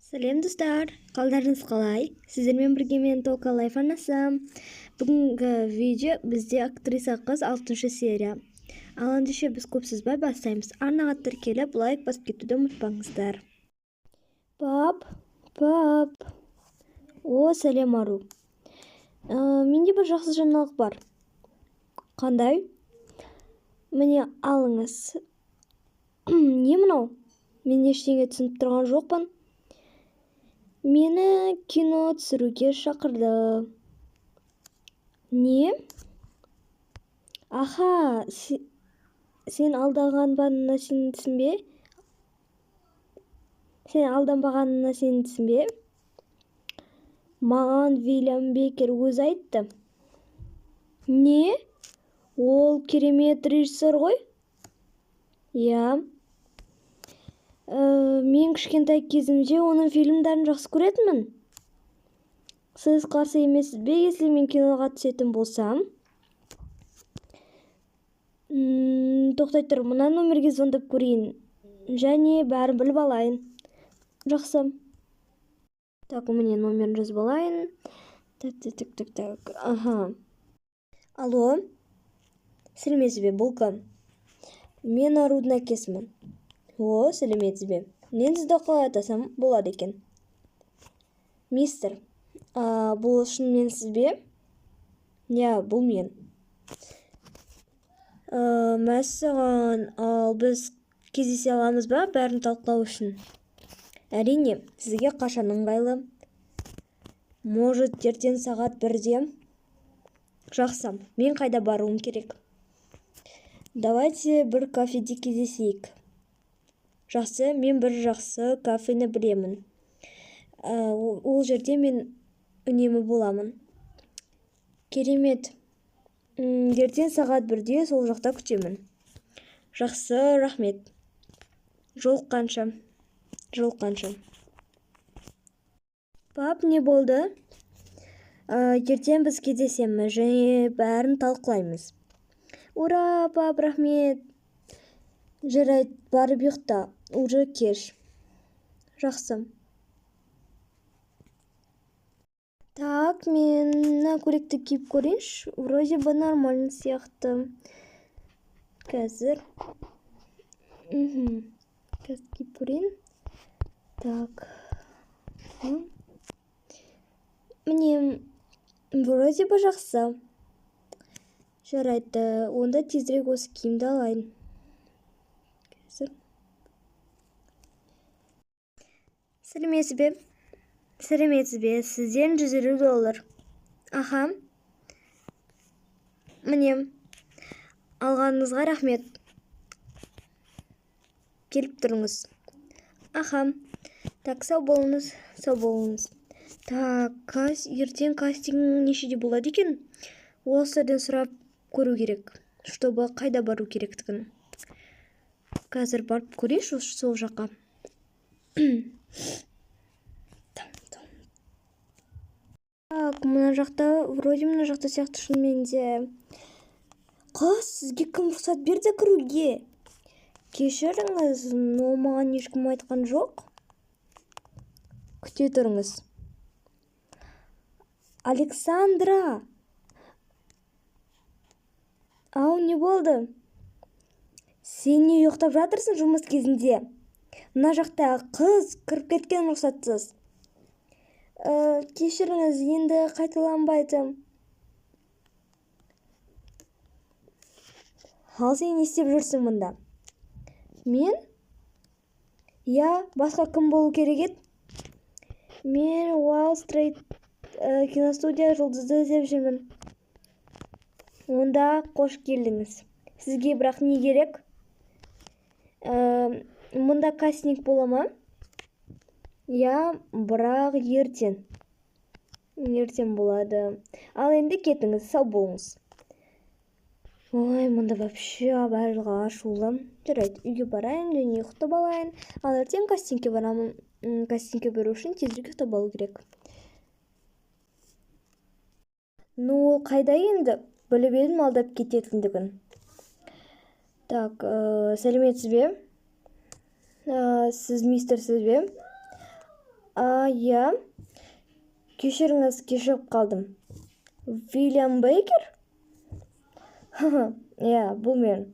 Сәлем достар, қалдарыңыз қалай? Сіздермен бірге мен Тока Лайф арнасым. Бүгінгі видео бізде актриса қыз 6 серия. Ал ендеше біз көп созбай бастаймыз. Арнаға тіркеліп, лайк басып кетуді ұмытпаңыздар. Пап. О, сәлем Ару. Менде бір жақсы жаңалық бар. Қандай? Міне алыңыз. Не мынау? Мен ештеңе түсініп тұрған жоқпын. Мені кино түсіруге шақырды. Не? Аха, сен алданбағанына сенесің бе? Маған Вильям Бекер өзі айтты. Не? Ол керемет режиссер ғой? Я. Мен кішкентай кезімде оның фильмдарын жақсы көретінмін. Сіз қарсы емессіз бе, если мен киноға түсетін болсам? Тоқтай тұр, мына номерге звондап көрейін. Және бәрін біліп алайын. Жақсы. Так, міне номерін жазып алайын. Так. Аха. Алло. Сәлеметсіз бе, бұл кім? Мен Арудың әкесімін. О, сәлеметсіз бе. Мен сізді қалай атасам болады екен? Мистер, бұл шынымен сіз бе? Я, бұл мен. Мәссаған, ал біз кездесе аламыз ба, бәрін талқылау үшін? Әрине, сізге қашан ыңғайлы? Может, ертең сағат 1-де? Жақсы, мен қайда баруым керек? Давайте бір кафеде кездесейік. Жақсы, мен бір жақсы кафені білемін. Ол жерде мен үнемі боламын. Керемет. Ертең сағат 1-де сол жақта күтемін. Жақсы, рахмет. Жолыққанша. Пап, не болды? Ертең біз кездесеміз және бәрін талқылаймыз. Ура, пап, рахмет. Жарайды, барып ұйықта. Уже кеш. Жақсы. Так, мен мына көйлекті киіп көрейінші. Вроде бы нормально сияқты. Қазір. Қазір киіп көрейін. Так. Міне, вроде бы жақсы. Жарайды, онда тезірек осы киімді алайын. Сәлеметсіз бе, сізден $150. Аха. Міне, алғаныңызға рахмет. Келіп тұрыңыз. Аха. Так, сау болыңыз. Так, ертең кастинг нешеде болады екен? Ол сізден сұрап көру керек, чтобы қайда бару керектігін. Қазір барып көрейінші сол жаққа. Так, мына жақта сияқты шынымен де. Қыз, сізге кім рұқсат берді кіруге? Кешіріңіз, но маған ешкім айтқан жоқ. Күте тұрыңыз. Александра! Ау, не болды? Сен не ұйықтап жатырсың жұмыс кезінде? Мына жақта қыз кіріп кеткен рұқсатсыз. Кешіріңіз, енді қайталанбайды. Ал сен не істеп жүрсің мұнда? Мен? Я, басқа кім болу керек еді? Мен Уолл-стрит киностудия жұлдызды іздеп жүрмін. Онда қош келдіңіз. Сізге бірақ не керек? Мұнда кастинг бола ма? Я, бірақ ертең болады. Ал енді кетіңіз, сау болыңыз. Ой, мұнда вообще барлығы ашулы. Жарайды, үйге барайын және ұйықтап алайын. Ал ертең кастингке барамын. Кастингке бару үшін тезірек ұйықтап алу керек. Ну, қайда енді? Біліп едім алдап кететіндігін. Так, сәлеметсіз бе? Сіз мистерсіз бе? Иә, кешіріңіз, кешігіп қалдым. Вильям Бейкер? Иә, бұл мен.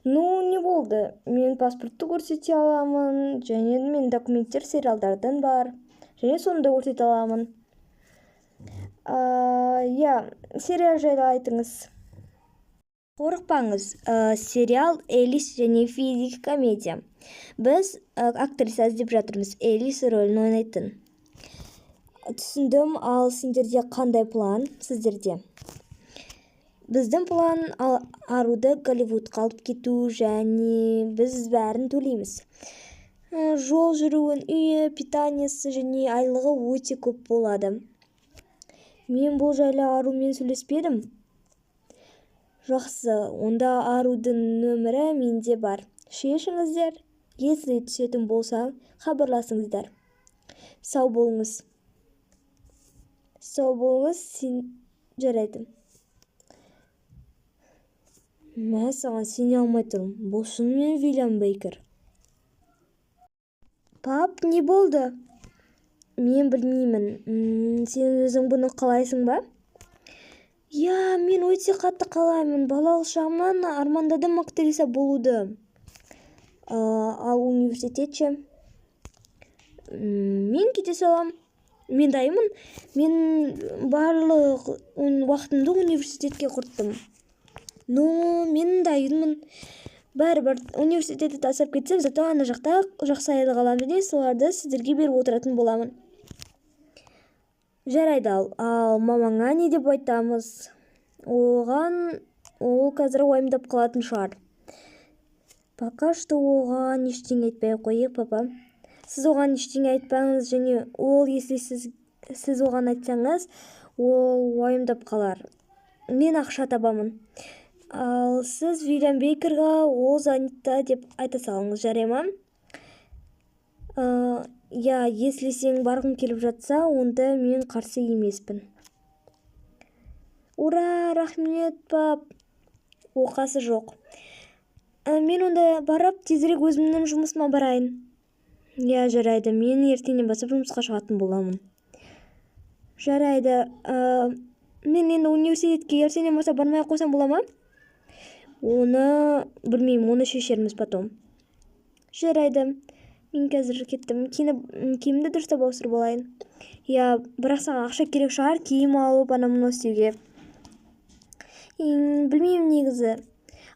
Не болды? Мен паспортты көрсете аламын, және мен документтер сериалдардан бар, және соны да көрсете аламын. Иә, сериал жайлы айтыңыз. Қорықпаңыз, сериал Элис және физик комедия. Біз актриса іздеп жатырмыз, Элис рөлін ойнайтын. Түсіндім, ал сендерде қандай план сіздерде? Біздің план Аруды Голливудқа алып кету, және біз бәрін төлейміз. Жол жүруін, үйі, питаниесі және айлығы өте көп болады. Мен бұл жайлы Арумен сөйлеспедім. Жақсы, онда Арудың нөмірі менде бар. Шешіңіздер, если түсетін болса, хабарласыңыздар. Сау болыңыз. Сау болыңыз, сен жарайды. Мен саған сене алмай тұрмын. Бұл шынымен Вильям Бейкер. Пап, не болды? Мен білмеймін. Сен өзің бұны қалайсың ба? Я, мен өте қатты қалаймын. Балалық шағымнан армандадым актриса болуды. Ал университет ше? Мен кете салам. Мен дайынмын. Мен барлық уақытымды университетке құрттым. Мен дайынмын. Бәрібір университетті тастап кетсем, зато ана жақта жақсы айлық аламын, және соларды сіздерге беріп отыратын боламын. Жарайды, ал мамаңа не деп айтамыз? Оған ол қазір уайымдап қалатын шығар. Пока что оған ештеңе айтпай қойып, папа. Сіз оған ештеңе айтпаңыз, және ол, если сіз оған айтсаңыз, ол уайымдап қалар. Мен ақша табамын. Ал сіз Вильям Бейкерға ол занятта деп айта салыңыз, жарай ма? Я, если сен барғың келіп жатса, онда мен қарсы емеспін. Ура, рахмет, пап. Оқасы жоқ. Мен онда барып, тезірек өзімнің жұмысыма барайын. Я, жарайды, мен ертеңнен бастап жұмысқа шығатын боламын. Жарайды, мен енді университетке ертеңнен бастап бармай қойсам бола ма? Оны білмеймін, оны шешерміз потом. Жарайды, мен қазір кеттім. Киімді дұрыстап ауыстырып алайын. Я, бірақ саған ақша керек шығар, киім алып анамын істеуге. Білмеймін негізі.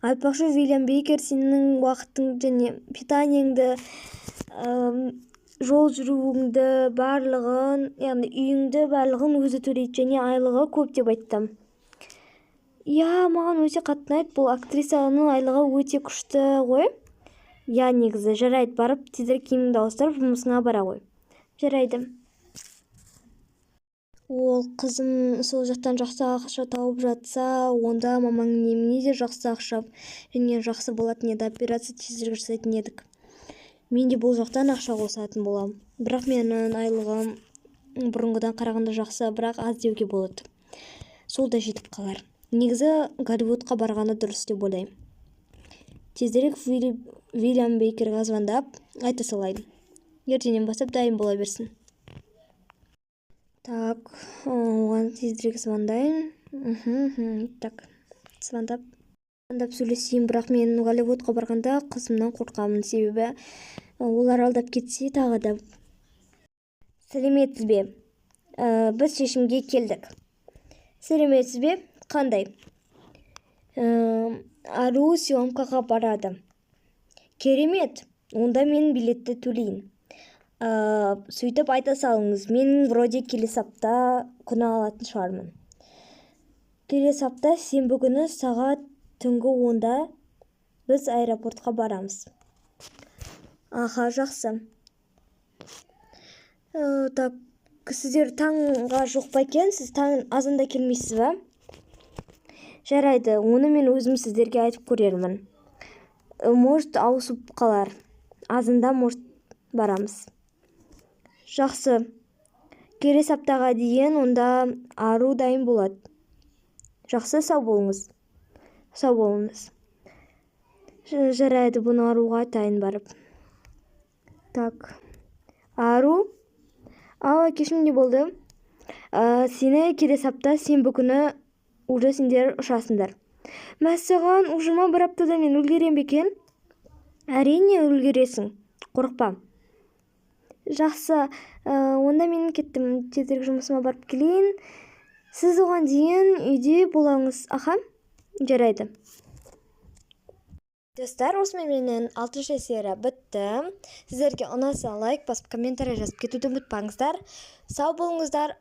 Айтпақшы, Вильям Бейкер сенің уақытың және питаниеңді, жол жүруіңді барлығын, яғни үйіңді барлығын өзі төлейді, және айлығы көп деп айттым. Я, маған өте қатты ұнайды, бұл актрисаның айлығы өте күшті ғой. Я, негізі, жарайды, барып, тезірек киіміңді ауыстырып, жұмысыңа бара ғой. Жарайды. Ол қызым сол жақтан жақсы ақша тауып жатса, онда маманың еміне де жақсы ақша, және жақсы болатын еді, операция тезірек жасайтын едік. Мен де бұл жақтан ақша қосатын болам. Бірақ менің айлығым бұрынғыдан қарағанда жақсы, бірақ аз деуге болады. Сол да жетіп қалар. Негізі Голливудқа барғаны дұрыс деп ойлаймын. Тезірек Вильям Бейкерға звондап айта салайын. Ертеңнен бастап дайын бола берсін. Так, оған тезірек звондайын. Так, звондап сөйлесейін, бірақ мен Голливудқа барғанда қызымнан қорқамын, себебі олар алдап кетсе тағы да. Сәлеметсіз бе? Біз шешімге келдік. Сәлеметсіз бе? Қандай? Ару съемкаға барады. Керемет, онда мен билетті төлейін. Сөйтіп айта салыңыз, мен вроде келесі апта күні алатын шығармын. Келесі апта сенбі күні сағат түнгі 10-да біз аэропортқа барамыз. Аха, жақсы. Так, сіздер таңға жоқ па екен? Сіз таң азанда келмейсіз ба? Жарайды, оны мен өзім сіздерге айтып көрермін. Может, ауысып қалар. Азында может барамыз. Жақсы. Келесі аптаға дейін онда Ару дайын болады. Жақсы, сау болыңыз. Сау болыңыз. Жарайды, бұны Аруға айтайын барып. Так. Ару, кешім не болды? Сені келесі апта сенбі күні уже сендер ұшасыңдар. Мәссаған, ұжыма бір аптада мен үлгерем бекен? Әрине үлгересің, қорықпа. Жақсы, онда мен кеттім, тезірек жұмысыма барып келейін. Сіз оған дейін үйде болаңыз, аха? Жарайды. Достар, осымен менен 6-шы серия бітті. Сіздерге ұнаса лайк басып, комментарий жазып кетуді ұмытпаңыздар. Сау болыңыздар.